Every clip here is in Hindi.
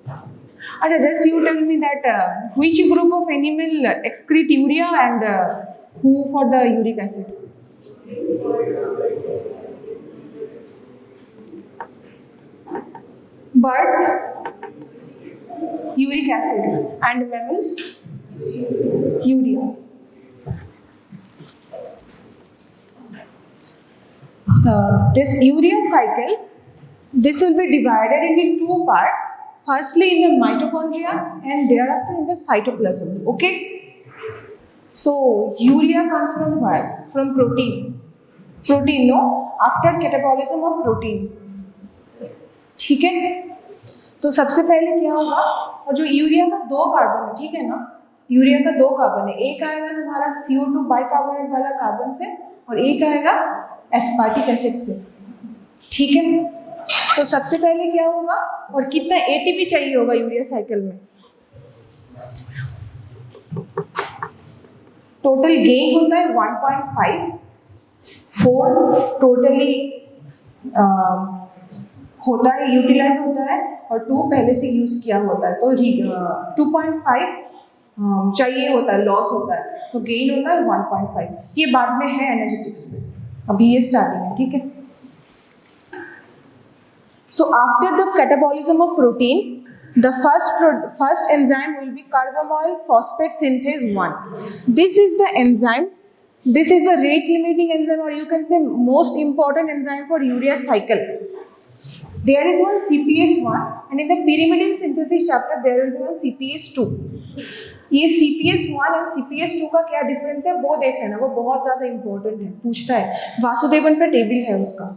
अच्छा, just you tell me that which group of animal excrete urea and who for the uric acid? Birds, uric acid, and mammals, urea. This urea cycle, this will be divided into two parts. Firstly in the mitochondria and thereafter in the cytoplasm. Okay. So urea comes from where? From protein. Protein, no? After catabolism of protein. ठीक है. तो सबसे पहले क्या होगा, और जो यूरिया का 2 कार्बन है, ठीक है ना, यूरिया का 2 कार्बन है, एक आएगा तुम्हारा CO2 बाइकार्बोनेट वाला कार्बन से और एक आएगा एस्पार्टिक एसिड से, ठीक है. तो सबसे पहले क्या होगा और कितना एटीपी चाहिए होगा यूरिया साइकिल में, टोटल गेन होता है 1.5, 4 टोटली होता है, यूटिलाइज होता है, और 2 पहले से यूज किया होता है, तो 2.5 चाहिए होता है, लॉस होता है, तो गेन होता है 1.5. ये बाद में है एनर्जेटिक्स में, अभी ये स्टार्टिंग है, ठीक है. So after the catabolism of protein, the first enzyme will be carbamoyl phosphate synthase 1. This is the enzyme. This is the rate limiting enzyme, or you can say most important enzyme for urea cycle. There is one CPS1, and in the pyrimidine synthesis chapter there will be one CPS2. ये CPS1 और CPS2 का क्या डिफरेंस है वो देख लेना, वो बहुत ज़्यादा इंपॉर्टेंट है, पूछता है, वासुदेवन पे टेबल है उसका.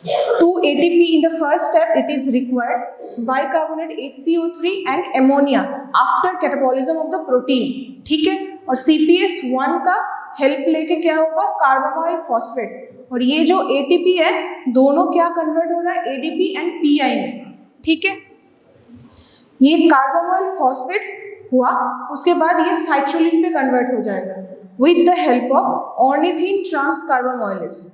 2 ATP in the first step it is required, bicarbonate HCO3 and ammonia after catabolism of the protein, ठीक है. और CPS1 का हेल्प लेके क्या होगा, कार्बामोइल फॉस्फेट, और ये जो ATP है दोनों क्या कन्वर्ट हो रहा है, ADP एंड PI में, ठीक है. ये कार्बामोइल फॉस्फेट हुआ, उसके बाद ये साइट्रोलिन पे कन्वर्ट हो जाएगा with the help of ornithine transcarbamoylase.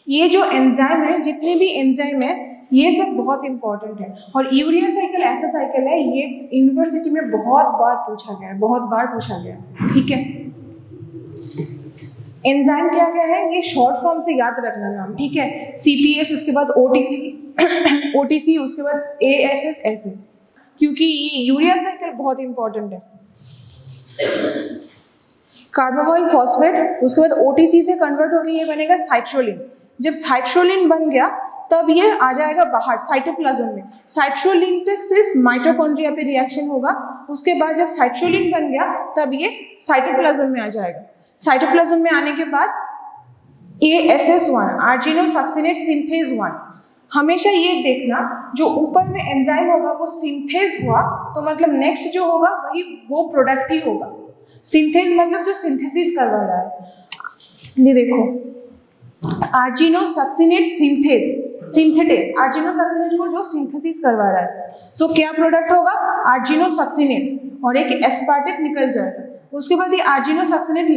ये जो एंजाइम है, जितने भी एंजाइम है, ये सब बहुत इंपॉर्टेंट है. और यूरिया साइकिल ऐसा साइकिल है, ये यूनिवर्सिटी में बहुत बार पूछा गया है, बहुत बार पूछा गया है, ठीक है. एंजाइम क्या क्या है, ये शॉर्ट फॉर्म से याद रखना नाम, ठीक है. CPS, उसके बाद OTC, उसके बाद ASS, ऐसे, क्योंकि ये यूरिया साइकिल बहुत इंपॉर्टेंट है. कार्बामोइल फॉस्फेट, उसके बाद OTC से कन्वर्ट होकर ये बनेगा साइट्रोलिन. जब साइट्रोलिन बन गया तब ये आ जाएगा बाहर साइटोप्लाज्म में. साइट्रोलिन तक सिर्फ माइटोकॉन्ड्रिया पे रिएक्शन होगा, उसके बाद जब साइट्रोलिन बन गया तब ये साइटोप्लाज्म में आ जाएगा. साइटोप्लाज्म में आने के बाद ASS1 आर्जिनोसक्सिनेट सिंथेज 1. हमेशा ये देखना, जो ऊपर में एंजाइम होगा वो सिंथेज हुआ तो मतलब नेक्स्ट जो होगा वही वो प्रोडक्ट ही होगा. सिंथेज मतलब जो सिंथेसिस करवा रहा है. ये देखो, आर्जिनोसक्सिनेट सिंथेटेस, आर्जिनोसक्सिनेट को जो सिंथेसिस करवा रहा है, सो क्या प्रोडक्ट होगा, आर्जिनोसक्सिनेट, और एक एस्पार्टेट निकल जाएगा. उसके बाद ये आर्जिनोसक्सिनेट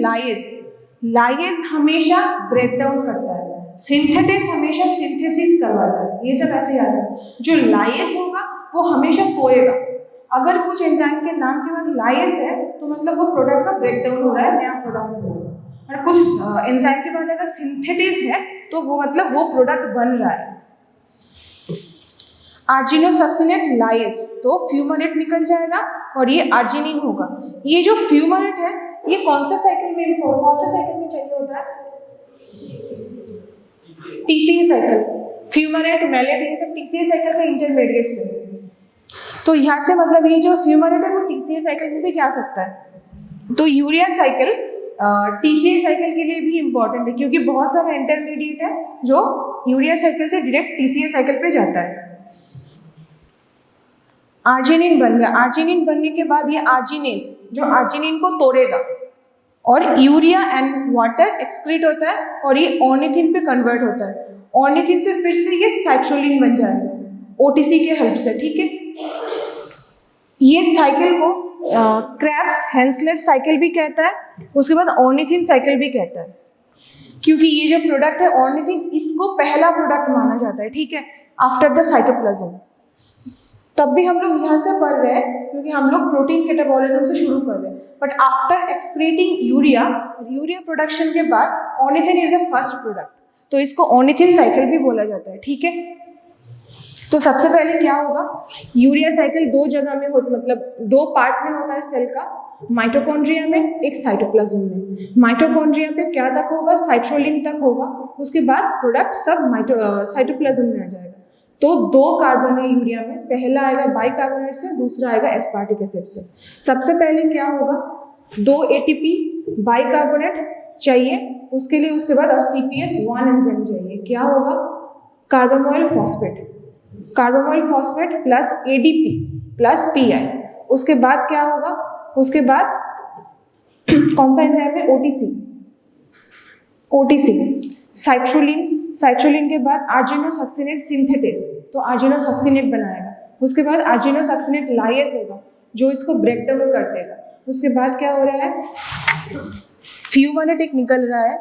लाइएज हमेशा ब्रेक डाउन करता है, सिंथेटेस हमेशा सिंथेसिस करवाता है. ये सब ऐसे याद है. जो लाइएज होगा वो हमेशा तोड़ेगा. अगर कुछ एंजाइम के नाम के बाद लाइएज है तो मतलब वो प्रोडक्ट का ब्रेक डाउन हो रहा है, नया प्रोडक्ट होगा. और कुछ एंजाइम के बाद अगर सिंथेटेस है तो वो मतलब वो प्रोडक्ट बन रहा है. आर्जिनोसक्सिनेट लाइएज, तो फ्यूमानेट निकल जाएगा और ये आर्जिनिन होगा. ये जो फ्यूमानेट है ये कौन सा साइकिल में चाहिए होता है, TCA साइकिल. फ्यूमानेट, मैलेट, ये सब TCA साइकिल का इंटरमीडिएट्स है. तो यहाँ से मतलब ये जो फ्यूमानेट है वो TCA साइकिल में भी जा सकता है. तो यूरिया साइकिल TCA साइकिल के लिए भी इम्पोर्टेंट है, क्योंकि बहुत सारा इंटरमीडिएट है जो यूरिया साइकिल से डायरेक्ट TCA साइकिल पे जाता है. आर्जिनिन बन गया. आर्जिनिन बनने के बाद ये आर्जिनेस जो आर्जिनिन को तोड़ेगा और यूरिया एंड वाटर एक्सक्रीट होता है और ये ऑर्निथिन पे कन्वर्ट होता है. ऑर्निथिन से फिर से ये साइट्रोलिन बन जाएगा OTC के हेल्प से, ठीक है. ये साइकिल को क्रेब्स हेंसलेट साइकिल भी कहता है, उसके बाद ऑर्निथिन साइकिल भी कहता है, क्योंकि ये जो प्रोडक्ट है ऑर्निथिन, इसको पहला प्रोडक्ट माना जाता है, ठीक है, आफ्टर द साइटोप्लाज्म. तब भी हम लोग यहाँ से पढ़ रहे हैं क्योंकि हम लोग प्रोटीन कैटाबॉलिज्म से शुरू कर रहे हैं, but after excreting urea, urea production के बाद ornithine is the first product, तो इसको ऑर्निथिन साइकिल भी बोला जाता है, ठीक है। तो सबसे पहले क्या होगा, यूरिया साइकिल दो जगह में होता, मतलब दो पार्ट में होता है सेल का, माइटोकॉन्ड्रिया में, एक साइटोप्लाज्म में। माइटोकॉन्ड्रिया पे क्या तक होगा, साइट्रोलिन तक होगा, उसके बाद प्रोडक्ट सब साइटोप्लाज्म में आ जाएगा। तो दो कार्बन है यूरिया में, पहला आएगा बाइकार्बोनेट से, दूसरा आएगा एस्पार्टिक एसिड से। सबसे पहले क्या होगा, 2 ATP बाइकार्बोनेट चाहिए उसके लिए, उसके बाद और CPS1 एंजाइम चाहिए। क्या होगा, carbamoyl phosphate, carbamoyl phosphate plus ADP plus PI। उसके बाद क्या होगा, उसके बाद कौन सा एंजाइम है, OTC, साइट्रोलिन, साइट्रोलिन के बाद आर्जिनोसक्सिनेट सिंथेटेस, तो आर्जिनोसक्सिनेट बनाएगा। उसके बाद आर्जिनोसक्सिनेट लाइएज होगा जो इसको ब्रेक डाउन कर देगा। उसके बाद क्या हो रहा है, फ्यूवानेट एक निकल रहा है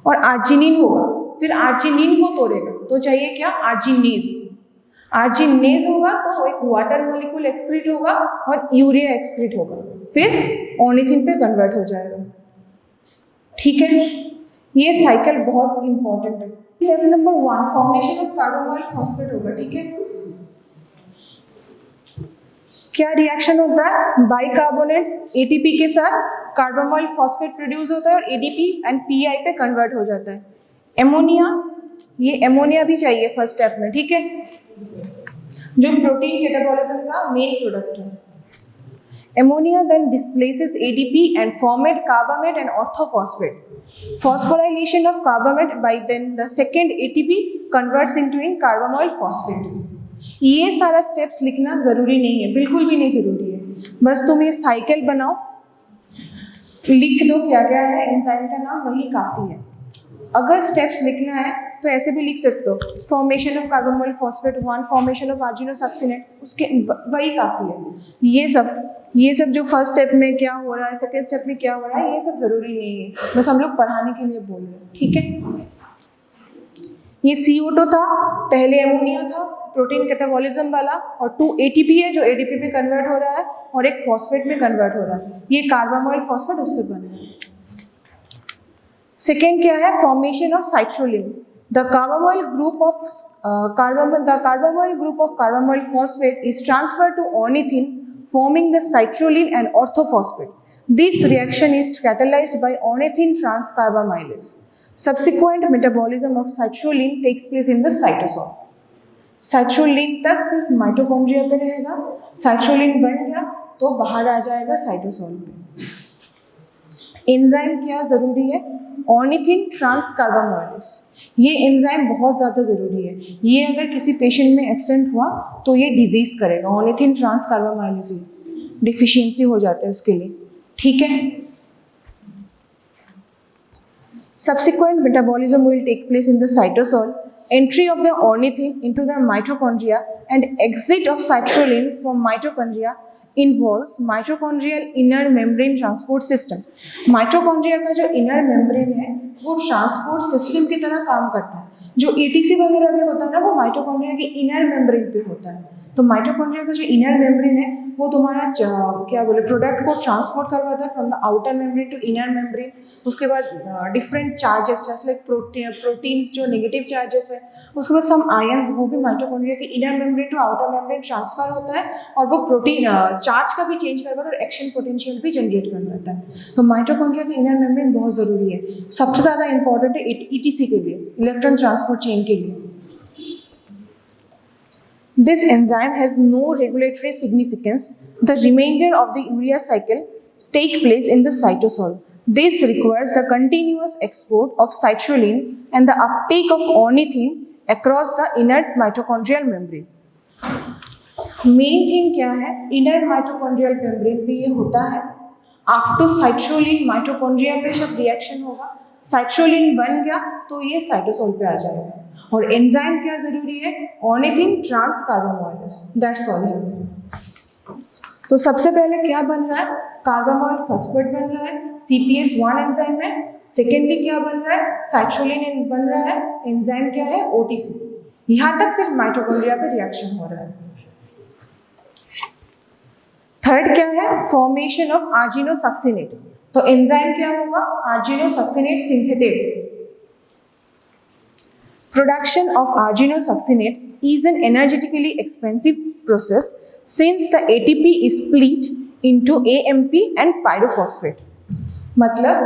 और आर्जिनिन होगा, फिर आर्जिनिन को तोड़ेगा, तो चाहिए क्या, आर्जिनेज, आर्जिनेज होगा तो एक वाटर मॉलिक्यूल एक्सक्रीट होगा और यूरिया एक्सक्रीट होगा, फिर ऑर्निथिन पे कन्वर्ट हो जाएगा, ठीक है। ये साइकिल बहुत इंपॉर्टेंट है। Step number 1 formation of carbamoyl phosphate होगा, ठीक है। क्या रिएक्शन होता है, बाइकार्बोनेट ATP के साथ कार्बामोइल फॉस्फेट प्रोड्यूस होता है और ADP एंड PI पे कन्वर्ट हो जाता है। एमोनिया, ये एमोनिया भी चाहिए फर्स्ट स्टेप में, ठीक है, जो प्रोटीन कैटाबॉलिज्म का मेन प्रोडक्ट है। Ammonia then displaces ADP and formed carbamate and orthophosphate. Phosphorylation of carbamate by then the second ATP converts into in carbamoyl phosphate. ये सारा स्टेप्स लिखना जरूरी नहीं है, बिल्कुल भी नहीं जरूरी है, बस तुम ये साइकिल बनाओ, लिख दो क्या क्या है, एंजाइम का नाम, वही काफी है। अगर स्टेप्स लिखना है तो ऐसे भी लिख सकते हो, formation of carbamoyl phosphate 1, formation of argininosuccinate, उसके वही काफी है। ये सब जो फर्स्ट स्टेप में क्या हो रहा है, सेकंड स्टेप में क्या हो रहा है, ये सब जरूरी नहीं है, बस हम लोग पढ़ाने के लिए बोल रहे हैं, ठीक है। ये CO2 था, पहले एमोनिया था प्रोटीन कैटाबॉलिज्म वाला, और 2 ATP है जो ADP में कन्वर्ट हो रहा है और एक फॉस्फेट में कन्वर्ट हो रहा है, ये कार्बामोइल फॉस्फेट उससे बना है। सेकेंड क्या है, formation of citrulline, the carbamoyl group of carbamoyl phosphate is transferred to ornithine forming the citrulline and orthophosphate. This reaction is catalyzed by ornithine transcarbamylase. Subsequent metabolism of citrulline takes place in the cytosol. साइट्रोलिन तक सिर्फ माइटोकॉन्ड्रिया पे रहेगा, साइट्रोलिन बन गया तो बाहर आ जाएगा साइटोसोल पे। एंजाइम क्या जरूरी है, ऑर्निथिन ट्रांसकार्बामोइलेज, ये एंजाइम बहुत ज़्यादा ज़रूरी है, ये अगर किसी पेशेंट में एब्सेंट हुआ तो ये डिजीज़ करेगा, ऑर्निथिन ट्रांसकार्बामोइलेज डिफिशियंसी हो जाता है उसके लिए, ठीक है। Subsequent metabolism will take place in the cytosol, entry of the ornithine into the mitochondria and exit of citrulline from mitochondria involves mitochondrial inner membrane transport system. Mitochondria का जो इनर मेम्ब्रेन है वो ट्रांसपोर्ट सिस्टम की तरह काम करता है। जो ETC वगैरह में होता है ना, वो माइटोकॉन्ड्रिया के इनर मेम्ब्रेन पे होता है। तो माइटोकॉन्ड्रिया का जो इनर मेम्ब्रेन है वो तुम्हारा क्या बोले प्रोडक्ट को ट्रांसपोर्ट करवाता है from the outer membrane to inner membrane. उसके बाद डिफरेंट चार्जेस जैसे लाइक प्रोटीन्स जो नेगेटिव चार्जेस है, उसके बाद सम आयंस वो भी माइटोकॉन्ड्रिया के inner membrane to outer membrane transfer होता है और वो प्रोटीन चार्ज का भी चेंज करवाता है और एक्शन पोटेंशियल भी जनरेट करवाता है। तो माइटोकॉन्ड्रिया के इनर मेम्ब्रेन बहुत ज़रूरी है, सबसे ज़्यादा इंपॉर्टेंट है ETC के लिए, इलेक्ट्रॉन ट्रांसपोर्ट चेन के लिए। This enzyme has no regulatory significance. The remainder of the urea cycle take place in the cytosol. This requires the continuous export of citrulline and the uptake of ornithine across the inner mitochondrial membrane. Main thing क्या है, inner mitochondrial membrane पे ये होता है। आफ्टर साइट्रोलिन माइटोकॉन्ड्रिया पे जब रिएक्शन होगा, साइट्रोलिन बन गया तो ये साइटोसोल पे आ जाएगा। और एंजाइम क्या जरूरी है, ऑर्निथिन ट्रांसकार्बामोइलेज, दैट्स ऑल है। तो सबसे पहले क्या बन रहा है, कार्बामोइल फॉस्फेट बन रहा है, CPS1 एंजाइम है। सेकेंडली क्या बन रहा है, साइट्रोलिन बन रहा है, एंजाइम क्या है, OTC। यहाँ तक सिर्फ माइटोकॉन्ड्रिया पे रिएक्शन हो रहा है। थर्ड क्या है, फॉर्मेशन ऑफ आर्जिनोसक्सिनेट। तो एंजाइम क्या होगा, आर्जिनोसक्सिनेट synthetase. Production of arginosuccinate is an energetically expensive process since the ATP is split into AMP and pyrophosphate। मतलब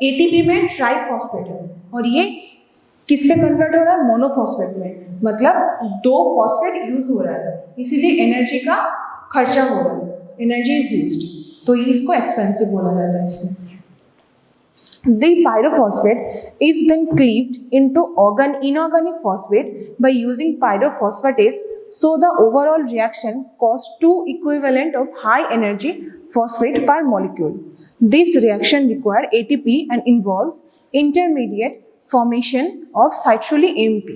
ATP में ट्राइफॉस्फेट है और ये किस पे कन्वर्ट हो रहा है, मोनोफॉस्फेट में। मतलब 2 फॉस्फेट यूज हो रहा है, इसीलिए एनर्जी का खर्चा हो रहा है, एनर्जी इज यूज्ड, तो ये इसको एक्सपेंसिव बोला जाता है इसमें। The pyrophosphate is then cleaved into inorganic phosphate by using pyrophosphatase, so the overall reaction causes 2 equivalent of high energy phosphate per molecule. This reaction requires ATP and involves intermediate formation of citrulli AMP.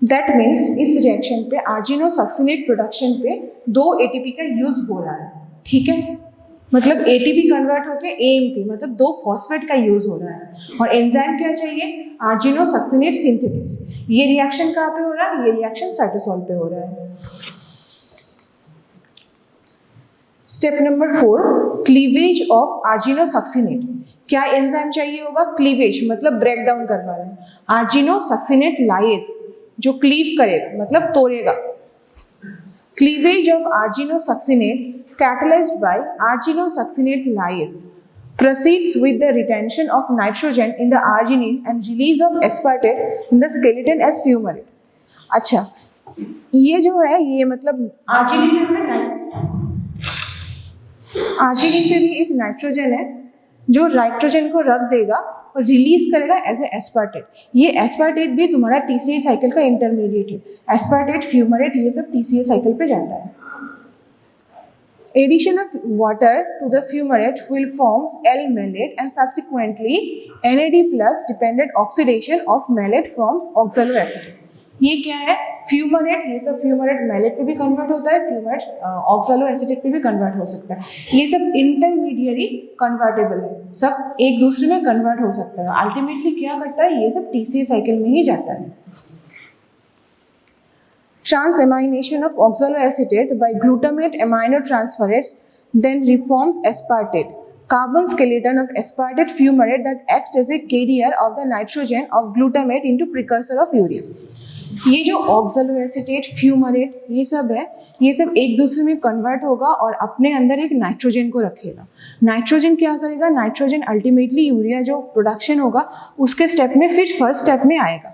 That means इस reaction पे arginosuccinate production पे 2 ATP का यूज हो रहा है, ठीक है। मतलब ATP कन्वर्ट होकर AMP, मतलब 2 फॉस्फेट का यूज हो रहा है। और एंजाइम क्या चाहिए, आर्जिनोसक्सिनेट सिंथेसिस। ये रिएक्शन कहाँ पे हो रहा है, ये रिएक्शन साइटोसोल पे हो रहा है। Step number 4, cleavage of argininosuccinate. क्या एंजाइम चाहिए होगा, क्लीवेज मतलब ब्रेक डाउन करवा रहे हैं। आर्जिनोसक्सिनेट लाइस, जो क्लीव करेगा मतलब तोड़ेगा। Cleavage of argininosuccinate catalyzed by arginosuccinate lyase proceeds with the retention of nitrogen in the arginine and release of aspartate in the skeleton as fumarate। अच्छा, ये जो है ये मतलब आर्जिनिन पे भी एक नाइट्रोजन है जो नाइट्रोजन को रख देगा और रिलीज करेगा एज ए एस्पार्टेट। ये एस्पार्टेट भी तुम्हारा TCA साइकिल का इंटरमीडिएट है। एस्पार्टेट, फ्यूमरेट, ये सब TCA साइकिल पे जाता है। Addition of water to the fumarate will forms L-malate and subsequently NAD plus dependent oxidation of malate forms oxaloacetate। ये क्या है, फ्यूमरेट, ये सब फ्यूमरेट मैलेट पे भी कन्वर्ट होता है, फ्यूमरेट ऑक्सालोएसिटेट पे भी कन्वर्ट हो सकता है। ये सब इंटरमीडिएरी कन्वर्टेबल है, सब एक दूसरे में कन्वर्ट हो सकता है। अल्टीमेटली क्या करता है, ये सब TCA साइकिल में ही जाता है। Transamination of oxaloacetate by glutamate aminotransferase then reforms aspartate, carbon skeleton of aspartate fumarate that acts as a carrier of the nitrogen of glutamate into precursor of urea। ये जो ऑक्सलोएसिटेट, फ्यूमरेट, ये सब है, ये सब एक दूसरे में कन्वर्ट होगा और अपने अंदर एक नाइट्रोजन को रखेगा। नाइट्रोजन क्या करेगा, नाइट्रोजन अल्टीमेटली यूरिया जो प्रोडक्शन होगा उसके स्टेप में फिर फर्स्ट स्टेप में आएगा।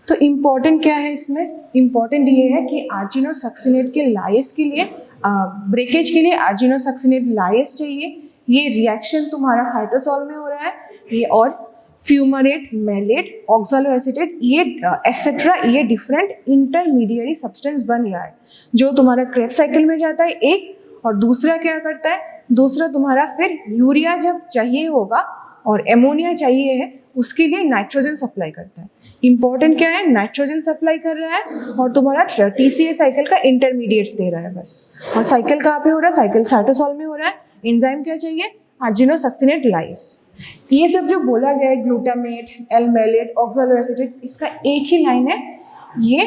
तो इम्पॉर्टेंट क्या है इसमें, इम्पॉर्टेंट ये है कि आर्जिनोसक्सिनेट के लाइस के लिए ब्रेकेज के लिए आर्जिनोसक्सिनेट लाइस चाहिए। ये रिएक्शन तुम्हारा साइटोसोल में हो रहा है, ये और फ्यूमरेट, मैलेट, ऑक्सालोएसिटेट, ये एटसेट्रा, ये डिफरेंट इंटरमीडिएरी सब्सटेंस बन रहा है जो तुम्हारा क्रेब्स साइकिल में जाता है एक, और दूसरा क्या करता है, दूसरा तुम्हारा फिर यूरिया जब चाहिए होगा और एमोनिया चाहिए है उसके लिए नाइट्रोजन सप्लाई करता है। इंपॉर्टेंट क्या है, नाइट्रोजन सप्लाई कर रहा है और तुम्हारा TCA साइकिल का इंटरमीडिएट्स दे रहा है बस। और साइकिल कहाँ पे हो रहा है, साइकिल साइटोसोल में हो रहा है। एंजाइम क्या चाहिए, आर्जिनोसक्सिनेट लाइस। ये सब जो बोला गया है, ग्लूटामेट, L-malate, ऑक्सालोएसिटेट, इसका एक ही लाइन है, ये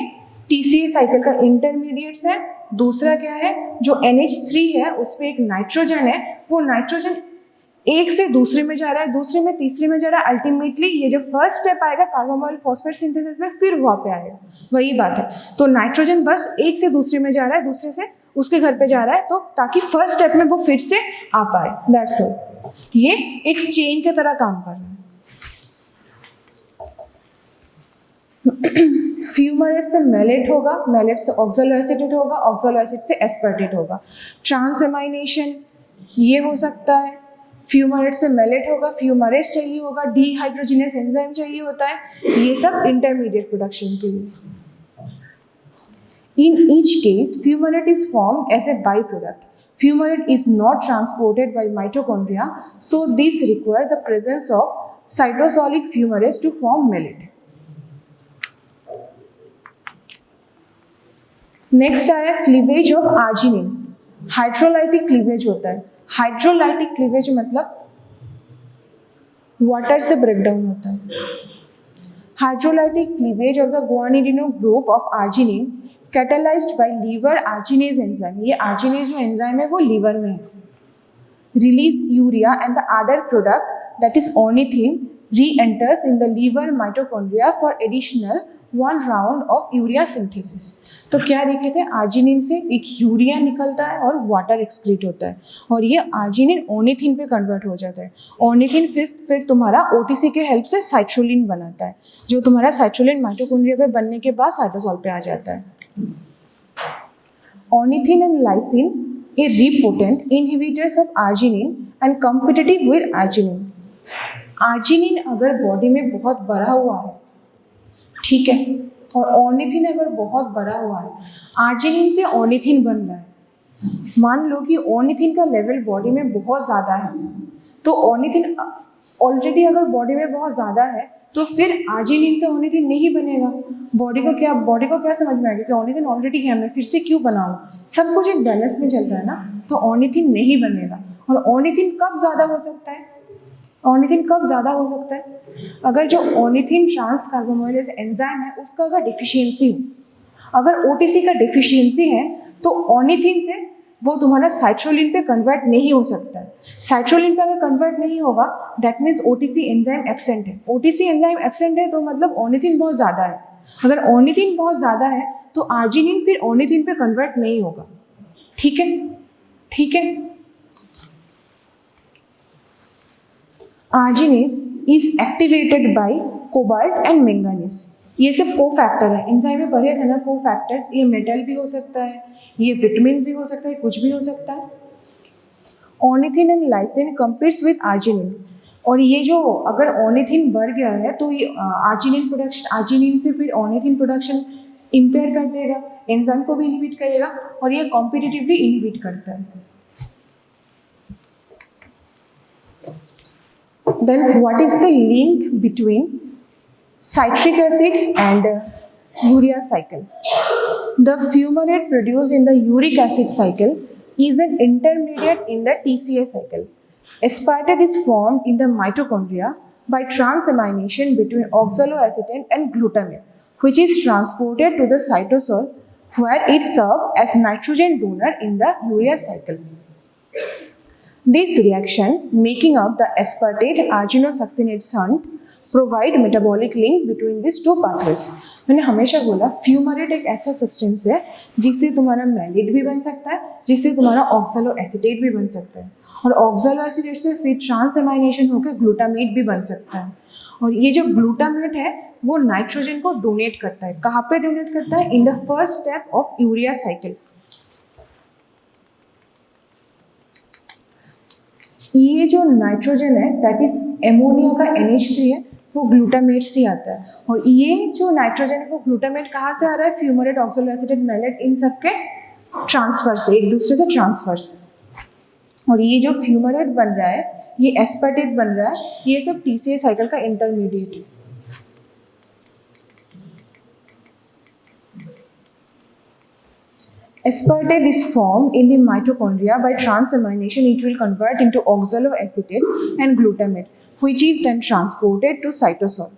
TCA साइकिल का इंटरमीडिएट्स है। दूसरा क्या है, जो NH3 है उस पर एक नाइट्रोजन है, वो नाइट्रोजन एक से दूसरे में जा रहा है, दूसरे में तीसरे में जा रहा है। अल्टीमेटली ये जो फर्स्ट स्टेप आएगा कार्बोमाइल फॉस्फेट सिंथेसिस में, फिर वहाँ पे आएगा, वही बात है। तो नाइट्रोजन बस एक से दूसरे में जा रहा है, दूसरे से उसके घर पे जा रहा है, तो ताकि फर्स्ट स्टेप में वो फिर से आ पाए, दैट्स ऑल। ये एक चेन की तरह काम कर रहा है। फ्यूमरेट से मैलेट होगा, मैलेट से ऑक्सालोएसिटेट होगा, ऑक्सालोएसिटेट से एस्पार्टेट होगा। ट्रांसएमाइनेशन ये हो सकता है, फ्यूमरेट से मैलेट होगा, फ्यूमरेस चाहिए होगा, डीहाइड्रोजिनेस एंजाइम चाहिए होता है, ये सब इंटरमीडिएट प्रोडक्शन के लिए। In each case, fumarate is formed as a byproduct. Fumarate is not transported by mitochondria, so this requires the presence of cytosolic fumarase to form malate. Next आया cleavage of arginine. Hydrolytic cleavage होता है। हाइड्रोलाइटिक क्लीवेज मतलब वाटर से ब्रेकडाउन होता है। Hydrolytic cleavage of the guanidino group of arginine catalysed by liver arginase enzyme, ये आर्जिनेज जो एंजाइम है वो लीवर में है, release urea and the other product that is ornithine re-enters in the liver mitochondria for additional 1 round of urea synthesis। तो क्या देखे थे, आर्जिनिन से एक यूरिया निकलता है और वाटर एक्सक्रीट होता है और ये आर्जिनिन ऑर्निथिन पे कन्वर्ट हो जाता है। ऑर्निथिन फिर तुम्हारा ओटीसी के हेल्प से साइट्रोलिन बनाता है, जो तुम्हारा साइट्रोलिन माइटोकॉन्ड्रिया पे बनने के बाद साइटोसोल पे आ जाता है। Ornithine and lysine are potent inhibitors of arginine and competitive with arginine. Arginine अगर बॉडी में बहुत बढ़ा हुआ है, ठीक है, और ऑर्निथिन अगर बहुत बढ़ा हुआ है, आर्जिनिन से ऑर्निथिन बन रहा है, मान लो कि ऑर्निथिन का लेवल बॉडी में बहुत ज़्यादा है, तो ऑर्निथिन ऑलरेडी अगर बॉडी में बहुत ज़्यादा है तो फिर आर्जिनिन से ऑर्निथिन नहीं बनेगा। बॉडी को क्या समझ में आएगा कि ऑर्निथिन ऑलरेडी है, मैं फिर से क्यों बनाऊँ, सब कुछ एक बैलेंस में चल रहा है ना, तो ऑर्निथिन नहीं बनेगा। और ऑर्निथिन कब ज़्यादा हो सकता है, ऑर्निथिन कब ज़्यादा हो सकता है, अगर जो ऑर्निथिन ट्रांस कार्बोमाइलेज एंजाइम है उसका अगर डिफिशियंसी हो। अगर ओटीसी का डिफिशियंसी है तो ऑर्निथिन से वो तुम्हारा साइट्रोलिन पे कन्वर्ट नहीं हो सकता है। साइट्रोलिन पे अगर कन्वर्ट नहीं होगा that means OTC enzyme absent है। ओटीसी एंजाइम एब्सेंट है तो मतलब ऑर्निथिन बहुत ज़्यादा है। अगर ऑर्निथिन बहुत ज़्यादा है तो आर्जिनिन फिर ऑर्निथिन पे कन्वर्ट नहीं होगा। ठीक है, ठीक है। Arginase is activated by cobalt and manganese. ये सब कोफैक्टर है, एंजाइम में पढ़े थे ना कोफैक्टर्स। ये मेटल भी हो सकता है, ये विटामिन भी हो सकता है, कुछ भी हो सकता है। Ornithine and lysine competes with arginine. और ये जो अगर ऑर्निथिन बढ़ गया है तो ये आर्जिनिन से फिर ऑर्निथिन प्रोडक्शन इम्पेयर कर देगा, एंजाइम को भी इनहिबिट करेगा और ये कॉम्पिटिटिवली इनहिबिट करता है। Then what is the link between citric acid and urea cycle? The fumarate produced in the uric acid cycle is an intermediate in the TCA cycle. Aspartate is formed in the mitochondria by transamination between oxaloacetate and glutamate, which is transported to the cytosol where it serves as nitrogen donor in the urea cycle. This reaction, making up the aspartate arginosuccinate shunt, provide metabolic link between these two pathways. मैंने हमेशा बोला फ्यूमरेट एक ऐसा सब्सटेंस है जिससे तुम्हारा मैलिट भी बन सकता है, जिससे तुम्हारा ऑक्सलो एसिटेट भी बन सकता है, और ऑक्सलो एसिटेट से फिर ट्रांसएमाइनेशन होकर ग्लूटामेट भी बन सकता है। और ये जो ग्लूटामेट है वो नाइट्रोजन को डोनेट करता है। कहाँ पे डोनेट करता है? In the first step of urea cycle. ये जो नाइट्रोजन है दैट इज एमोनिया का NH3 है, वो ग्लूटामेट से आता है। और ये जो नाइट्रोजन है वो ग्लूटामेट कहाँ से आ रहा है? फ्यूमरेट, ऑक्सलो एसिटेट, मैलेट, इन सब के ट्रांसफर से, एक दूसरे से ट्रांसफर से। और ये जो फ्यूमरेट बन रहा है, ये एस्पार्टेट बन रहा है, ये सब TCA साइकिल का इंटरमीडिएट है। Aspartate is formed in the mitochondria by transamination. It will convert into oxaloacetate and glutamate, which is then transported to cytosol,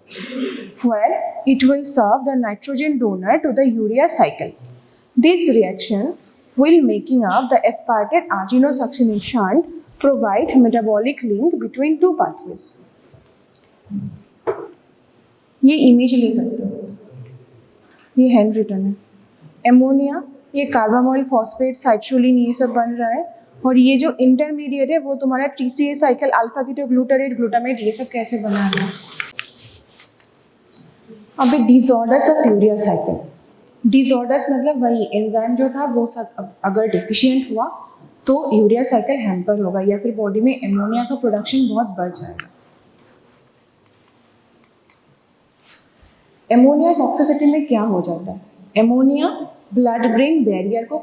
where it will serve the nitrogen donor to the urea cycle. This reaction will making up the aspartate arginosuccinate shunt provide metabolic link between two pathways. ये इमेज ले सकते हो, ये हैंड रिटन है। एमोनिया, ये कार्बामोल, फॉस्फेट, साइट्रोलिन, ये सब बन रहा है। और ये जो इंटरमीडिएट है वो तुम्हारा TCA cycle, alpha ketoglutarate, glutamate, ये सब कैसे बना है। अब disorders of urea cycle. Disorders मतलब वही एंजाइम जो था वो सब अगर डिफिशिएंट हुआ तो यूरिया साइकिल हैम्पर होगा या फिर बॉडी में एमोनिया का प्रोडक्शन बहुत बढ़ जाएगा। एमोनिया टॉक्सिसिटी में क्या हो जाता है? एमोनिया ब्लड ब्रेन बैरियर को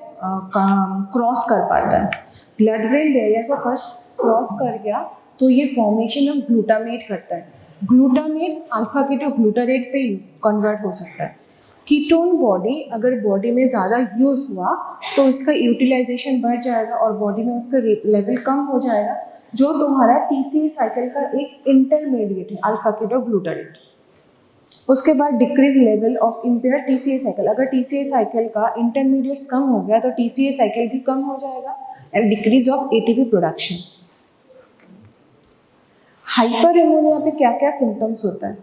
क्रॉस कर पाता है। ब्लड ब्रेन बैरियर को क्रॉस कर गया तो ये फॉर्मेशन ऑफ ग्लूटामेट करता है। ग्लूटामेट अल्फा कीटो ग्लूटारेट पे कन्वर्ट हो सकता है। कीटोन बॉडी अगर बॉडी में ज़्यादा यूज़ हुआ तो इसका यूटिलाइजेशन बढ़ जाएगा और बॉडी में उसका लेवल कम हो जाएगा, जो तुम्हारा TCA साइकिल का एक इंटरमीडिएट है, अल्फा कीटो ग्लूटारेट। उसके बाद decrease level of empire TCA cycle, अगर टीसीए साइकिल का इंटरमीडिएट्स कम हो गया तो टीसीए साइकिल भी कम हो जाएगा and decrease of ATP production. Hyper ammonia पे क्या क्या सिम्टम्स होता है?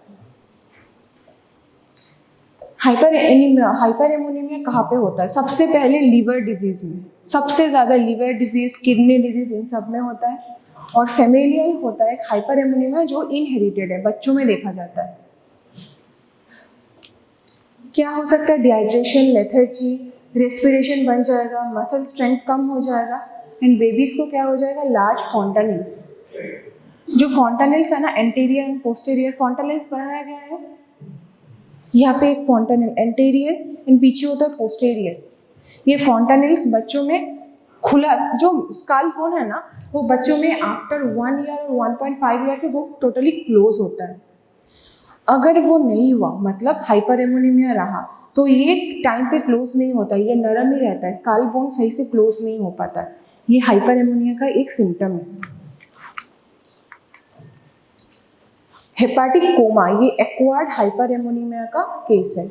हाइपर एमोनीमिया कहाँ पे होता है? सबसे पहले लीवर डिजीज में, सबसे ज़्यादा लीवर डिजीज, किडनी डिजीज, इन सब में होता है। और फेमिलियल होता है हाइपर एमोनीमिया जो इनहेरिटेड है, बच्चों में देखा जाता है। क्या हो सकता है? डिहाइड्रेशन, लेथर्जी, रेस्पिरेशन बन जाएगा, मसल स्ट्रेंथ कम हो जाएगा एंड बेबीज को क्या हो जाएगा? लार्ज फॉन्टानिल्स। जो फॉन्टानिल्स है ना, एंटीरियर एंड पोस्टीरियर फॉन्टानिल्स बनाया गया है। यहाँ पे एक फॉन्टानिल एंटीरियर एंड पीछे होता है पोस्टीरियर। ये फॉन्टानिल्स बच्चों में खुला, जो स्कल बोन है ना, वो बच्चों में आफ्टर 1 ईयर और 1.5 ईयर के वो टोटली क्लोज होता है। अगर वो नहीं हुआ, मतलब हाइपर एमोनीमिया रहा, तो ये टाइम पे क्लोज नहीं होता, ये नरम ही रहता है, स्कल बोन सही से क्लोज नहीं हो पाता है। ये हाइपर एमोनिया का एक सिम्टम है। हेपाटिक कोमा, ये एक्वायर्ड हाइपर एमोनीमिया का केस है।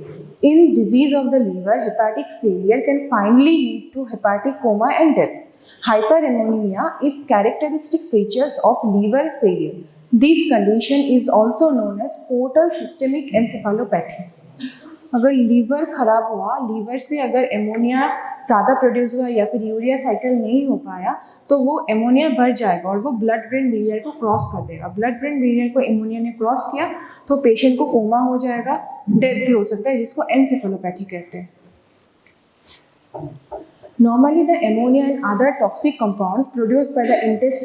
In disease of the liver, hepatic failure can finally lead to hepatic coma and death. Hyperammonaemia is characteristic features of liver failure. This condition is also known as portal systemic encephalopathy. अगर लीवर खराब हुआ, लीवर से अगर एमोनिया ज़्यादा प्रोड्यूस हुआ या फिर यूरिया साइकिल नहीं हो पाया, तो वो एमोनिया बढ़ जाएगा और वो ब्लड ब्रेन बैरियर को क्रॉस कर देगा। ब्लड ब्रेन बैरियर को एमोनिया ने क्रॉस किया तो पेशेंट को कोमा हो जाएगा, डेथ भी हो सकता है, जिसको एनसेफेलोपैथी कहते हैं। Normally, the ammonia and other toxic compounds produced by the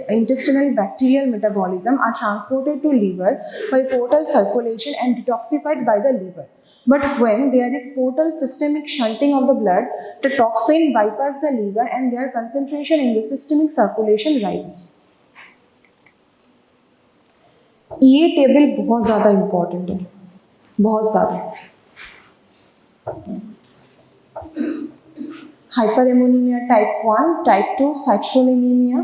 intestinal bacterial metabolism are transported to liver by portal circulation and detoxified by the liver. But when there is portal systemic shunting of the blood, the toxin bypass the liver and their concentration in the systemic circulation rises. ये टेबल बहुत ज़्यादा इम्पॉर्टेंट है, बहुत ज़्यादा। Hyperemonemia type 1, type 2 citrullinemia,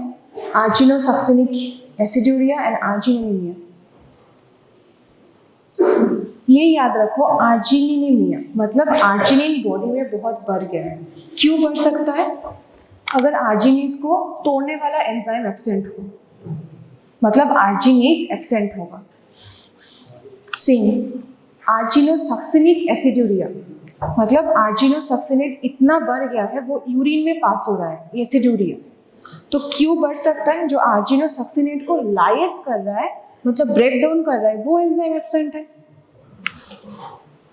arginosuccinic aciduria and arginemia. ये याद रखो, आर्जिनिनेमिया मतलब आर्जिनिन बॉडी में बहुत बढ़ गया है। क्यों बढ़ सकता है? अगर आर्जिनिन को तोड़ने वाला एंजाइम एब्सेंट हो, मतलब आर्जिनेज एब्सेंट होगा। सेम आर्जिनोसक्सिनिक एसिडुरिया, मतलब आर्जिनोसक्सिनेट इतना बढ़ गया है वो यूरिन में पास हो रहा है, एसिडुरिया। तो क्यों बढ़ सकता है? जो आर्जिनोसक्सिनेट को लाइस कर रहा है, मतलब ब्रेक डाउन कर रहा है, वो एंजाइम एब्सेंट है।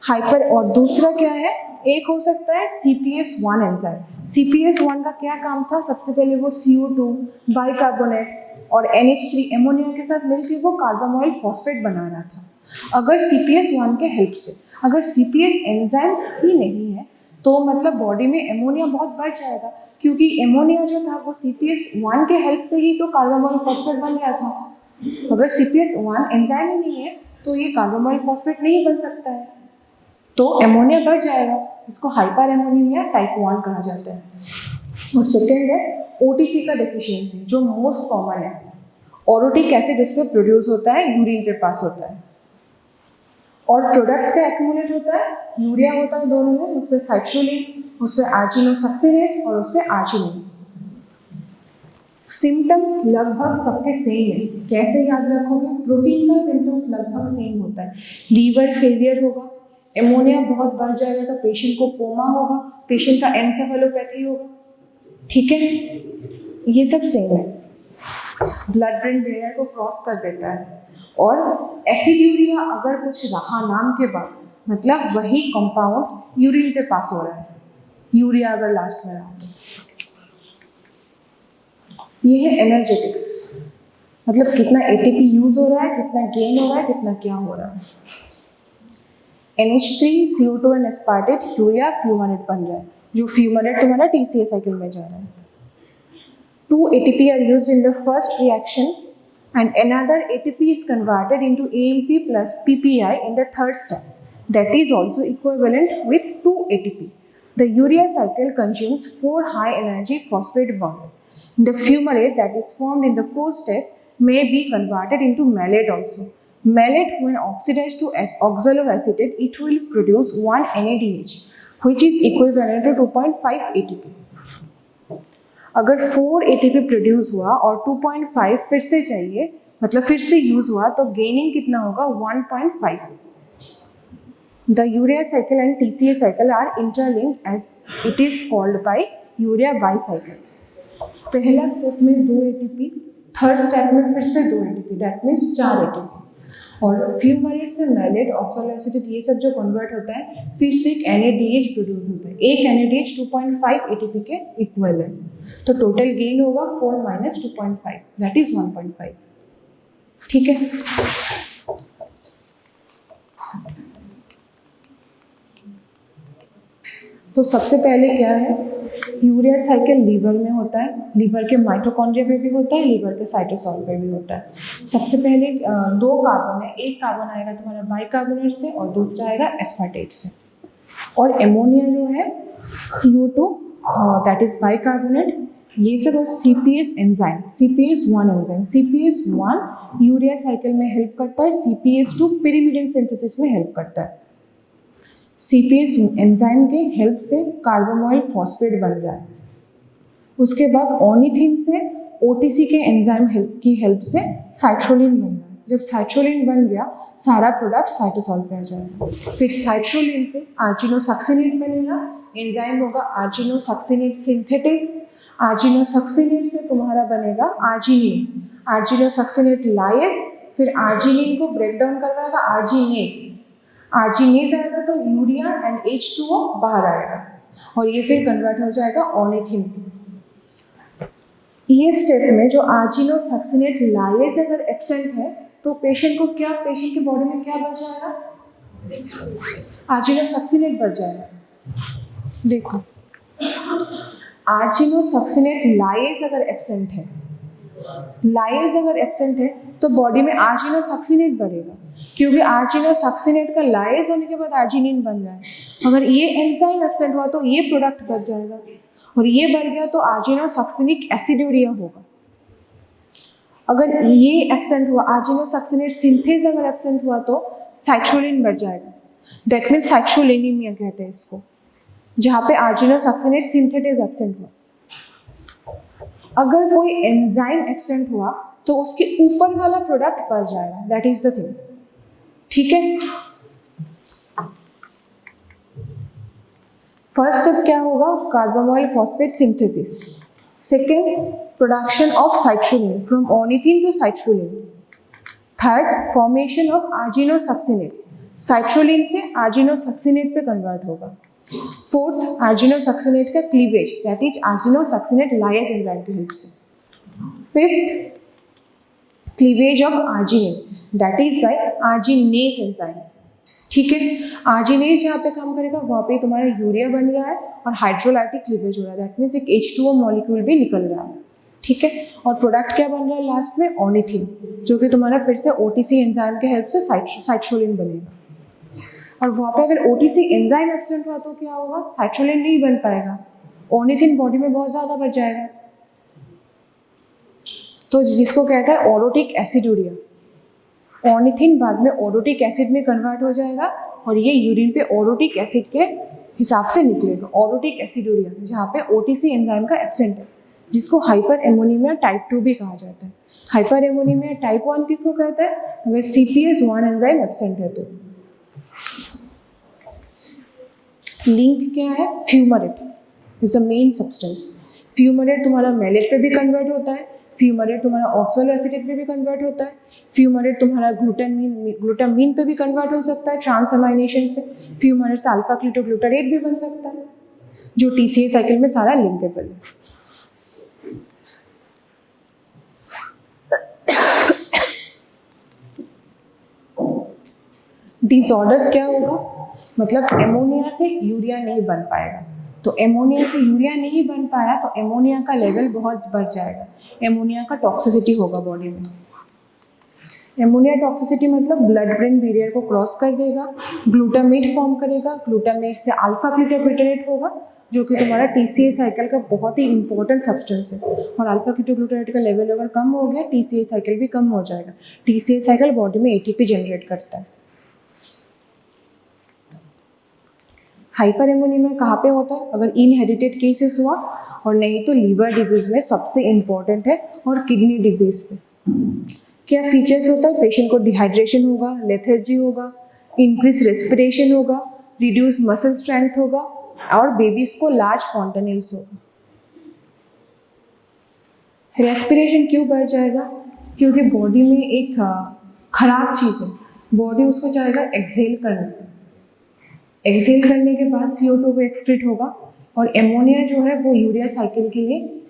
हाइपर, और दूसरा क्या है? एक हो सकता है CPS1 एंजाइम। CPS1 का क्या काम था? सबसे पहले वो CO2 बाइकार्बोनेट और NH3 एमोनिया के साथ मिलकर वो कार्बामोइल फॉस्फेट बना रहा था। अगर CPS1 के हेल्प से, अगर CPS एंजाइम ही नहीं है तो मतलब बॉडी में एमोनिया बहुत बढ़ जाएगा, क्योंकि एमोनिया जो था वो CPS1 के हेल्प से ही तो कार्बामोइल फॉस्फेट बन गया था। अगर CPS1 एंजाइम ही नहीं है तो ये कार्बामोइल फॉस्फेट नहीं बन सकता है, तो एमोनिया बढ़ जाएगा। इसको हाइपर एमोनीमिया टाइप 1 कहा जाता है। और सेकेंड है OTC का डेफिशिएंसी, जो मोस्ट कॉमन है। ओरोटिक एसिड इस पर प्रोड्यूस होता है, यूरिन पे पास होता है और प्रोडक्ट्स का एक्यूमुलेट होता है, यूरिया होता है दोनों में, उस पर साइट्रोलिन, उस पर आर्जिनोसक्सिनेट और उस पर आर्जिनिन। सिम्टम्स लगभग सबके सेम है। कैसे याद रखोगे? प्रोटीन का सिम्टम्स लगभग सेम होता है। लीवर फेलियर होगा, एमोनिया बहुत बढ़ जाएगा तो पेशेंट को कोमा होगा, पेशेंट का एनसेफेलोपैथी होगा, ठीक है, ये सब सेम है। ब्लड ब्रेन बैरियर को क्रॉस कर देता है। और एसिड्यूरिया अगर कुछ रहा नाम के बाद, मतलब वही कंपाउंड यूरिन पे पास हो रहा है, यूरिया अगर लास्ट में रहा तो। ये है एनर्जेटिक्स, मतलब कितना ATP यूज हो रहा है, कितना गेन हो रहा है, कितना क्या हो रहा है। NH3 CO2 and aspartate urea फ्यूमानेट बन रहा है, जो फ्यूमानेट तुम्हारा TCA साइकिल में जा रहा है। 2 ATP are used in the first reaction and another ATP is converted into AMP plus PPI in the third step. That is also equivalent with 2 ATP. The urea cycle consumes 4 high energy phosphate bond. The fumarate that is formed in the fourth step may be converted into malate also. Malate when oxidized to oxaloacetate, it will produce 1 NADH, which is equivalent to 2.5 ATP. अगर 4 ATP प्रोड्यूस हुआ और 2.5 फिर से चाहिए, मतलब फिर से यूज हुआ, तो गेनिंग कितना होगा? 1.5. The urea cycle and TCA cycle are interlinked as it is called by urea bicycle. पहला स्टेप में 2 ATP, थर्ड स्टेप में फिर से 2 ATP, दैट मीन्स 4 ATP. और फ्यूमारेट से मैलेट, ऑक्सलोएसिटेट, ये सब जो कन्वर्ट होता है, फिर से एक NADH प्रोड्यूस होता है. एक NADH 2.5 ATP के इक्वल है, तो टोटल गेन होगा 4 - 2.5, दैट इज 1.5. ठीक है. तो सबसे पहले क्या है, यूरिया साइकिल लीवर में होता है, लीवर के माइटोकॉन्ड्रिया पे भी होता है, लीवर के साइटोसॉल पे भी होता है. सबसे पहले 2 कार्बन है, एक कार्बन आएगा तुम्हारा बाइकार्बोनेट से और दूसरा आएगा एस्पार्टेट से. और एमोनिया जो है CO2 दैट इज बाइकार्बोनेट, ये सब, और CPS enzyme, CPS1 enzyme. CPS1 urea cycle में हेल्प करता है, CPS2 पिरिमिडिन सिंथेसिस में हेल्प करता है. CPS एंजाइम के हेल्प से कार्बोमोइल फॉस्फेट बन रहा है. उसके बाद ऑर्निथिन से OTC के एंजाइम की हेल्प से साइट्रोलिन बन रहा है. जब साइट्रोलिन बन गया, सारा प्रोडक्ट साइटोसॉल पे आ जाएगा. फिर साइट्रोलिन से आर्जिनोसक्सिनेट बनेगा, एंजाइम होगा आर्जिनोसक्सिनेट सिंथेटिस. आर्जिनोसक्सिनेट से तुम्हारा बनेगा आर्जिनिन, आर्जिनोसक्सिनेट लाइस. फिर आर्जिनिन को ब्रेक डाउन करवाएगा आर्जिनेस. आर्जिनेज आएगा तो यूरिया एंड H2O बाहर आएगा और ये फिर कन्वर्ट हो जाएगा ऑर्निथिन. ये स्टेप में जो आर्जिनोसक्सिनेट लाइस अगर एब्सेंट है तो पेशेंट की बॉडी में क्या बढ़ जाएगा? आर्जिनोसक्सिनेट बढ़ जाएगा. देखो, आर्जिनोसक्सिनेट लाइस अगर एब्सेंट है, तो बॉडी में आर्जिनोसक्सिनेट बढ़ेगा, क्योंकि आर्जिनोसक्सिनेट का लाइस होने के बाद आर्जिनिन बन रहा है. अगर ये एंजाइम एब्सेंट हुआ तो ये प्रोडक्ट बढ़ जाएगा, और ये बढ़ गया तो आर्जिनोसक्सिनिक एसिडोरिया होगा. अगर ये एब्सेंट हुआ, आर्जिनोसक्सिनेट सिंथेज अगर एब्सेंट हुआ तो साइट्रोलिन बढ़ जाएगा. दैट मीन्स साइट्रोलिनीमिया कहते हैं इसको, जहाँ पे आर्जिनोसक्सिनेट सिंथेटेज एब्सेंट हुआ. अगर कोई एंजाइम एब्सेंट हुआ तो उसके ऊपर वाला प्रोडक्ट बढ़ जाएगा. That is the thing. ठीक है. फर्स्ट स्टेप क्या होगा? Carbamoyl phosphate synthesis. Second, production of citrulline from ornithine to citrulline. Third, formation of argininosuccinate. Citrulline से आर्जिनोसक्सिनेट पे कन्वर्ट होगा. फोर्थ, आर्जिनोसक्सिनेट का cleavage, that is argininosuccinate lyase enzyme की हेल्प से. Fifth, cleavage of arginine, that is by arginase enzyme. ठीक है. आर्जिनेज जहाँ पे काम करेगा वहाँ पे तुम्हारा यूरिया बन रहा है और हाइड्रोलाइटिक क्लीवेज हो रहा है. दैट मीन्स एक H2O मॉलिक्यूल भी निकल रहा है. ठीक है. और प्रोडक्ट क्या बन रहा है लास्ट में? ऑर्निथिन, जो कि तुम्हारा फिर से OTC एंजाइम के हेल्प से साइट्रोलिन बनेगा. और वहाँ पे अगर OTC एंजाइम एब्सेंट हुआ तो क्या होगा? साइट्रोलिन नहीं बन पाएगा, ऑर्निथिन बॉडी में बहुत ज़्यादा बढ़ जाएगा, तो जिसको कहता है ओरोटिक एसिडोरिया. ऑर्निथिन बाद में ओरोटिक एसिड में कन्वर्ट हो जाएगा और ये यूरिन पे ओरोटिक एसिड के हिसाब से निकलेगा. ओरोटिक एसिडोरिया, जहाँ पे OTC एंजाइम का एब्सेंट है, जिसको हाइपर एमोनीमिया टाइप 2 भी कहा जाता है. हाइपर एमोनीमिया टाइप 1 किसको कहता है? अगर CPS1 एंजाइम एब्सेंट है तो. लिंक क्या है? Fumarate is the main substance. Fumarate तुम्हारा मैलेट पे भी कन्वर्ट होता है, फ्यूमरेट तुम्हारा ऑक्सलोएसिटेट पे भी कन्वर्ट होता है, फ्यूमरेट तुम्हारा ग्लूटामीन पे भी कन्वर्ट हो सकता है ट्रांसअमाइनेशन से. फ्यूमरेट से अल्फा क्लीटोग्लूटारेट भी बन सकता है, जो TCA साइकिल में सारा लिंकेबल है. डिसऑर्डर्स क्या होगा? मतलब एमोनिया से यूरिया नहीं बन पाएगा, तो एमोनिया से यूरिया नहीं बन पाया तो एमोनिया का लेवल बहुत बढ़ जाएगा. एमोनिया का टॉक्सिसिटी होगा बॉडी में. एमोनिया टॉक्सिसिटी मतलब ब्लड ब्रेन बैरियर को क्रॉस कर देगा, ग्लूटामेट फॉर्म करेगा, ग्लूटामेट से अल्फा क्लीटोग्लूटारेट होगा, जो कि तुम्हारा TCA साइकिल का बहुत ही इंपॉर्टेंट सब्सटेंस है। और अल्फा कीटोग्लूटाराइड का लेवल अगर कम हो गया, TCA साइकिल भी कम हो जाएगा। TCA साइकिल बॉडी में ATP जनरेट करता है। हाइपर एमोनीमिया कहाँ पे होता है? अगर इनहेरिटेड केसेस हुआ, और नहीं तो लीवर डिजीज में सबसे इम्पोर्टेंट है, और किडनी डिजीज में। क्या फीचर्स होता है? पेशेंट को डिहाइड्रेशन होगा, लेथर्जी होगा, इंक्रीज रेस्पिरेशन होगा, रिड्यूस मसल स्ट्रेंथ होगा, और बेबीज को लार्ज फॉन्टेनिल्स होगा। रेस्पिरेशन क्यों बढ़ जाएगा? क्योंकि बॉडी में एक खराब चीज़ है, बॉडी उसको चाहेगा एक्सहेल करना। एक्सहेल करने के बाद CO2 भी एक्सक्रीट होगा, और एमोनिया जो है वो यूरिया साइकिल के लिए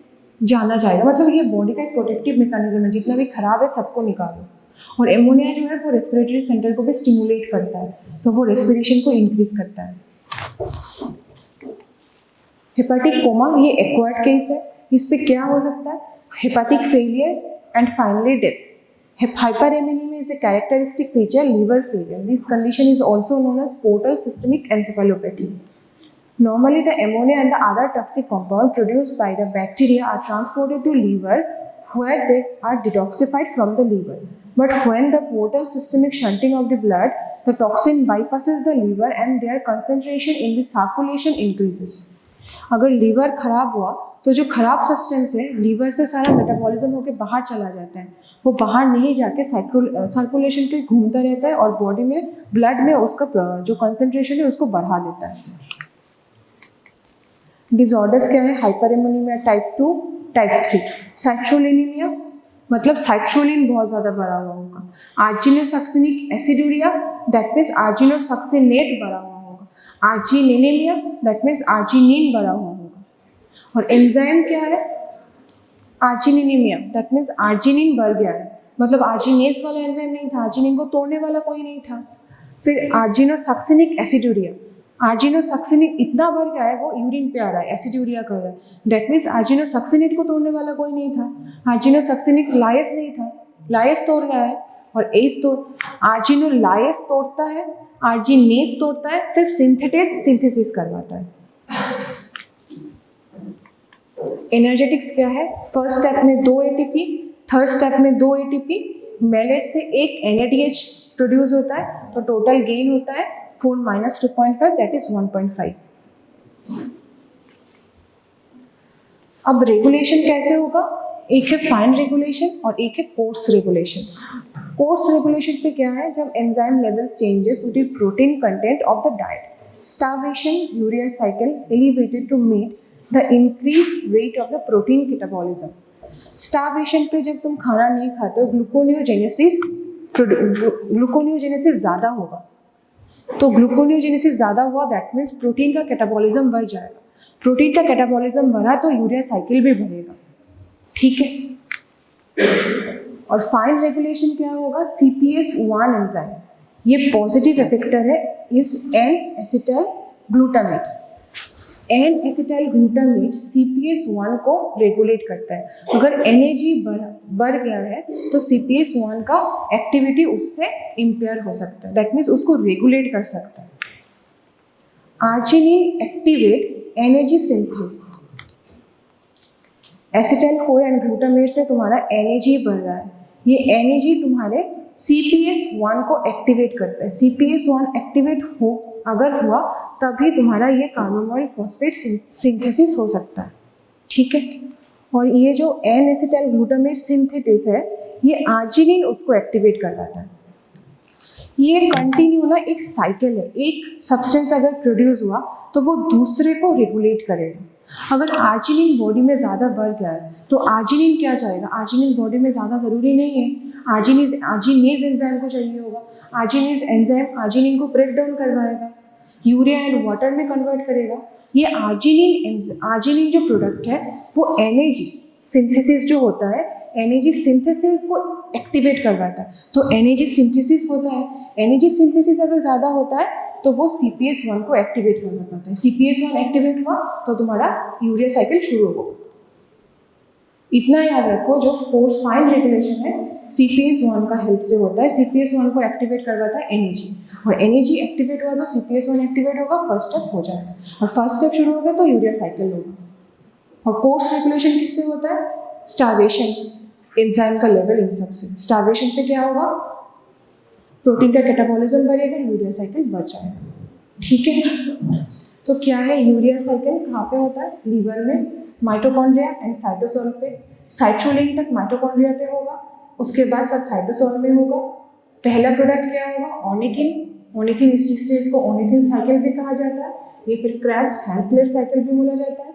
जाना जाएगा। मतलब ये बॉडी का एक प्रोटेक्टिव मैकेनिज्म है, जितना भी खराब है सबको निकालो। और एमोनिया जो है वो रेस्पिरेटरी सेंटर को भी स्टिमुलेट करता है, तो वो रेस्पिरेशन को इंक्रीज करता है। हेपेटिक कोमा ये एक्वायर्ड केस है। इस पे क्या हो सकता है? Hepatic failure and finally death. Hyperammonemia is a characteristic feature liver failure. This condition is also known as portal systemic encephalopathy. Normally, the ammonia and the other toxic compounds produced by the bacteria are transported to liver, where they are detoxified from the liver. But when the portal systemic shunting of the blood, the toxin bypasses the liver and their concentration in the circulation increases. अगर लीवर खराब हुआ तो जो खराब सब्सटेंस है लीवर से सारा मेटाबॉलिज्म होकर बाहर चला जाता है, वो बाहर नहीं जाके सर्कुलेशन पे घूमता रहता है, और बॉडी में ब्लड में उसका जो कंसंट्रेशन है उसको बढ़ा देता है। डिसऑर्डर्स क्या है? हाइपरएमोनीमिया टाइप 2, टाइप 3। साइट्रोलिनीमिया मतलब साइट्रोलिन बहुत ज़्यादा बढ़ा हुआ होगा। आर्जिनोसक्सिनिक एसिडूरिया दैट मीन्स आर्जिनोसक्सिनेट बढ़ा हुआ होगा। आर्जिनिनेमिया दैट मीन्स आर्जिनिन बढ़ा हुआ होगा। और एंजाइम क्या है? आर्जिनिनेमिया दैट मीन्स आर्जिनिन बढ़ गया है, मतलब आर्जिनेज वाला एंजाइम नहीं था, आर्जिनिन को तोड़ने वाला कोई नहीं था। फिर आर्जिनोसक्सिनिक एसिडूरिया, आर्जिनोसक्सिनिक इतना बढ़ गया है वो यूरिन पे आ रहा है, एसिडूरिया कर रहा है, दैट मीन्स आर्जिनोसक्सिनेट को तोड़ने वाला कोई नहीं था। आर्जिनोसक्सिनिक लायस नहीं था, लायस तोड़ रहा है, और एस तो आर्जिनोलायस तोड़ता है, आर्जिनेस तोड़ता है, सिर्फ सिंथेटिस सिंथेसिस करवाता है। एनर्जेटिक्स क्या है? फर्स्ट स्टेप में 2 ATP, थर्ड स्टेप में 2 ATP, मेलेट से एक NADH प्रोड्यूस होता है, तो टोटल गेन होता है 4 - 2.5 दैट इज 1.5। अब रेगुलेशन कैसे होगा? एक है फाइन रेगुलेशन और एक है कोर्स रेगुलेशन। कोर्स रेगुलेशन पे क्या है? जब enzyme levels changes with the protein content of the diet, starvation, urea cycle elevated to meet the increase rate of the protein catabolism. Starvation पे जब तुम खाना नहीं खाते हो, ग्लूकोनियोजेनेसिस ज़्यादा होगा, तो ग्लूकोनियोजेनेसिस ज़्यादा हुआ दैट मीन्स प्रोटीन का कैटाबॉलिज्म बढ़ जाएगा। प्रोटीन का कैटाबॉलिज्म बढ़ा तो यूरिया साइकिल भी बढ़ेगा, ठीक है। और फाइन रेगुलेशन क्या होगा? CPS1 एंजाइम, ये पॉजिटिव इफेक्टर है इस N-एसिटाइल ग्लूटामेट। N-एसिटाइल ग्लूटामेट CPS1 को रेगुलेट करता है। अगर NAG बढ़ गया है तो CPS1 का एक्टिविटी उससे इम्पेयर हो सकता है, दैट मीन्स उसको रेगुलेट कर सकता है। Arginine activate NAG synthase. Acetyl CoA and glutamate से तुम्हारा NAG बढ़ रहा है, ये NAG तुम्हारे CPS1 को एक्टिवेट करता है। CPS1 एक्टिवेट हो अगर हुआ तभी तुम्हारा ये कार्बोमोइल फॉस्फेट सिंथेसिस हो सकता है, ठीक है। और ये जो N-एसिटाइल ग्लूटामेट सिंथेसिस है, ये आर्जिनिन उसको एक्टिवेट करवाता है। ये कंटिन्यू ना एक साइकिल है, एक सब्सटेंस अगर प्रोड्यूस हुआ तो वो दूसरे को रेगुलेट करेगा। अगर आर्जिनिन बॉडी में ज़्यादा बढ़ गया है तो आर्जिनिन क्या चाहेगा? आर्जिनिन बॉडी में ज़्यादा ज़रूरी नहीं है, आर्जिनेज एंजाइम को चाहिए होगा। आर्जिनेज एंजाइम आर्जिनिन को ब्रेक डाउन करवाएगा, यूरिया एंड वाटर में कन्वर्ट करेगा। ये आर्जिनिन जो प्रोडक्ट है वो NAG सिंथेसिस जो होता है, NAG सिंथेसिस को एक्टिवेट करवाता है। तो NAG सिंथेसिस होता है, NAG सिंथेसिस अगर ज़्यादा होता है तो वो CPS1 को एक्टिवेट करना पड़ता है। CPS1 एक्टिवेट हुआ तो तुम्हारा यूरिया साइकिल शुरू होगा। इतना याद रखो, जो फोर्स फाइन रेगुलेशन है CPS1 का हेल्प से होता है। CPS1 को एक्टिवेट करवाता है NAG। और NAG एक्टिवेट हुआ तो CPS1 एक्टिवेट होगा, फर्स्ट स्टेप हो जाएगा। और फर्स्ट स्टेप शुरू हो गया तो यूरिया साइकिल होगा। और कोर्स रेगुलेशन किससे होता है? स्टार्वेशन, एंजाइम का लेवल इन सबसे। स्टार्वेशन पे क्या होगा? प्रोटीन का कैटाबॉलिज्म बढ़ेगा, यूरिया साइकिल बढ़ जाएगा। ठीक है, तो क्या है यूरिया साइकिल? कहाँ पे होता है? लीवर में, माइटोकॉन्ड्रिया एंड साइटोसोल पे। साइट्रोलिन तक माइटोकॉन्ड्रिया पे होगा, उसके बाद सब साइटोसोल में होगा। पहला प्रोडक्ट क्या होगा? ऑर्निथिन। ऑर्निथिन इस चीज़ से इसको ऑर्निथिन साइकिल भी कहा जाता है, ये फिर क्रेब्स हैंसलेट साइकिल भी बोला जाता है।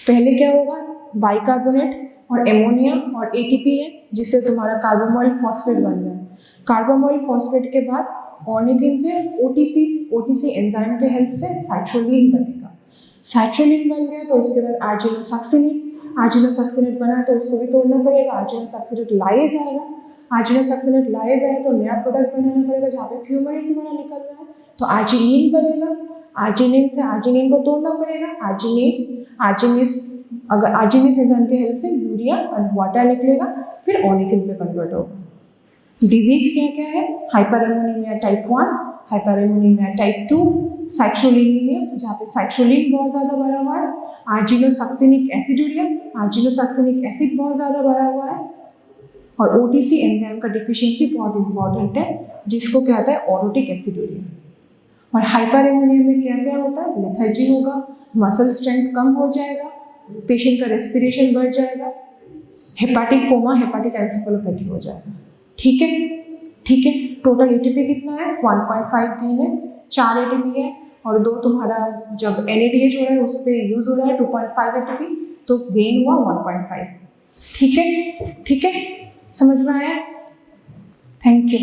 पहले क्या होगा? बाइकार्बोनेट और एमोनिया और एटीपी है, जिससे तुम्हारा कार्बोमोइल फॉस्फेट बन रहा है। कार्बोमोइल फॉस्फेट के बाद ऑर्निथिन से ओटीसी एंजाइम के हेल्प से साइट्रोलिन बनेगा। साइट्रोलिन बन गया तो उसके बाद आर्जिनोसक्सिनेट बना तो उसको भी तोड़ना पड़ेगा, आर्जिनोसक्सिनेट लाइज आएगा। आर्जिनोसक्सिनेट लाइज आया तो नया प्रोडक्ट बनाना पड़ेगा, जहाँ पे फ्यूमेरिन तुम्हारा निकल रहा है तो आर्जिनिन बनेगा। आर्जिनिन से आर्जिनिन को तोड़ना पड़ेगा, आर्जिनिस अगर आर्जिनिस एंजाइम के हेल्प से यूरिया और वाटर निकलेगा, फिर ऑर्निथिन पे कन्वर्ट होगा। डिजीज क्या क्या है? हाइपरएमोनीमिया टाइप 1, हाइपरएमोनीमिया टाइप 2, साइट्रोलिनीमिया जहाँ पे साइट्रोलिन बहुत ज़्यादा भरा हुआ है, आर्जिनोसक्सिनिक एसिडूरिया, आर्जिनोसक्सिनिक एसिड बहुत ज़्यादा भरा हुआ है, और ओटीसी एंजाइम का डिफिशियंसी बहुत इंपॉर्टेंट है, जिसको कहता है ऑरोटिक एसिडूरिया। और हाइपरएमोनिया में क्या क्या होता है? लेथर्जी होगा, मसल स्ट्रेंथ कम हो जाएगा, पेशेंट का रेस्पिरेशन बढ़ जाएगा, हेपाटिक कोमा, हेपाटिक एन्सेफेलोपैथी हो जाएगा। ठीक है, टोटल एटीपी कितना है? 1.5 गेन है, 4 एटीपी है, और 2 तुम्हारा जब NADH हो रहा है उस पर यूज हो रहा है 2.5 एटीपी, तो गेन हुआ 1.5। ठीक है, समझ में आया? Thank you.